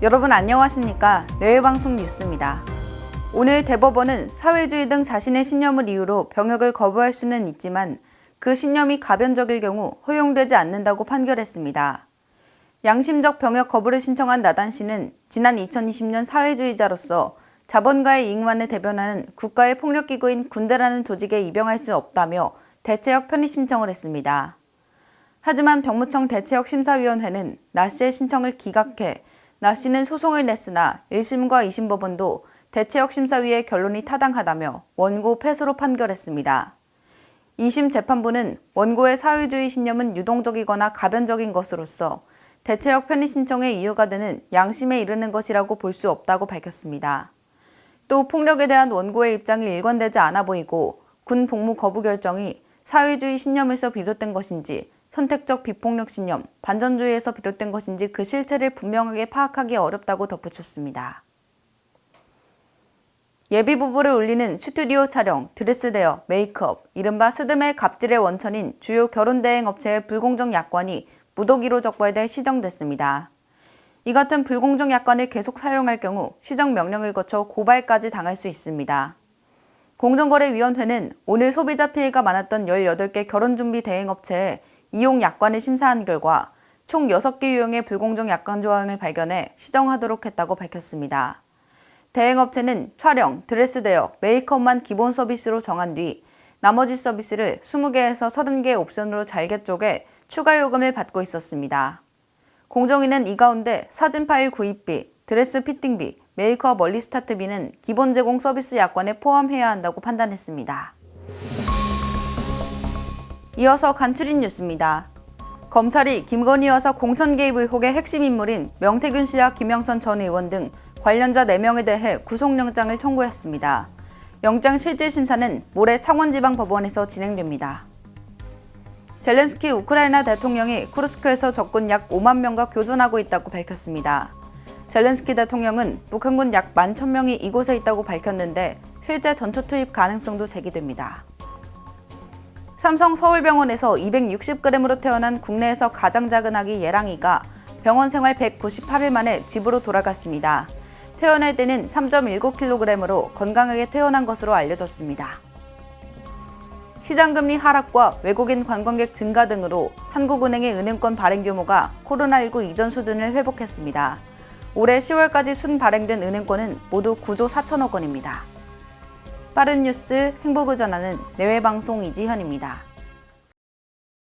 여러분 안녕하십니까? 내외방송 뉴스입니다. 오늘 대법원은 사회주의 등 자신의 신념을 이유로 병역을 거부할 수는 있지만 그 신념이 가변적일 경우 허용되지 않는다고 판결했습니다. 양심적 병역 거부를 신청한 나단 씨는 지난 2020년 사회주의자로서 자본가의 이익만을 대변하는 국가의 폭력기구인 군대라는 조직에 입영할 수 없다며 대체역 편입 신청을 했습니다. 하지만 병무청 대체역 심사위원회는 나 씨의 신청을 기각해 나 씨는 소송을 냈으나 1심과 2심 법원도 대체역 심사위의 결론이 타당하다며 원고 패소로 판결했습니다. 2심 재판부는 원고의 사회주의 신념은 유동적이거나 가변적인 것으로서 대체역 편입 신청의 이유가 되는 양심에 이르는 것이라고 볼 수 없다고 밝혔습니다. 또 폭력에 대한 원고의 입장이 일관되지 않아 보이고 군 복무 거부 결정이 사회주의 신념에서 비롯된 것인지 선택적 비폭력 신념, 반전주의에서 비롯된 것인지 그 실체를 분명하게 파악하기 어렵다고 덧붙였습니다. 예비부부를 올리는 스튜디오 촬영, 드레스 대여, 메이크업, 이른바 스드메 갑질의 원천인 주요 결혼대행 업체의 불공정 약관이 무더기로 적발돼 시정됐습니다. 이 같은 불공정 약관을 계속 사용할 경우 시정명령을 거쳐 고발까지 당할 수 있습니다. 공정거래위원회는 오늘 소비자 피해가 많았던 18개 결혼준비 대행업체에 이용 약관을 심사한 결과 총 6개 유형의 불공정 약관 조항을 발견해 시정하도록 했다고 밝혔습니다. 대행업체는 촬영, 드레스 대여, 메이크업만 기본 서비스로 정한 뒤 나머지 서비스를 20개에서 30개의 옵션으로 잘게 쪼개 추가 요금을 받고 있었습니다. 공정위는 이 가운데 사진 파일 구입비, 드레스 피팅비, 메이크업 얼리 스타트비는 기본 제공 서비스 약관에 포함해야 한다고 판단했습니다. 이어서 간추린 뉴스입니다. 검찰이 김건희 여사 공천 개입 의혹의 핵심 인물인 명태균 씨와 김영선 전 의원 등 관련자 4명에 대해 구속영장을 청구했습니다. 영장 실질심사는 모레 창원지방법원에서 진행됩니다. 젤렌스키 우크라이나 대통령이 쿠르스크에서 적군 약 5만 명과 교전하고 있다고 밝혔습니다. 젤렌스키 대통령은 북한군 약 11,000명이 이곳에 있다고 밝혔는데 실제 전초 투입 가능성도 제기됩니다. 삼성 서울병원에서 260g으로 태어난 국내에서 가장 작은 아기 예랑이가 병원 생활 198일 만에 집으로 돌아갔습니다. 태어날 때는 3.19kg으로 건강하게 태어난 것으로 알려졌습니다. 시장금리 하락과 외국인 관광객 증가 등으로 한국은행의 은행권 발행 규모가 코로나19 이전 수준을 회복했습니다. 올해 10월까지 순 발행된 은행권은 모두 9조 4천억 원입니다. 빠른 뉴스 행복을 전하는 내외방송 이지현입니다.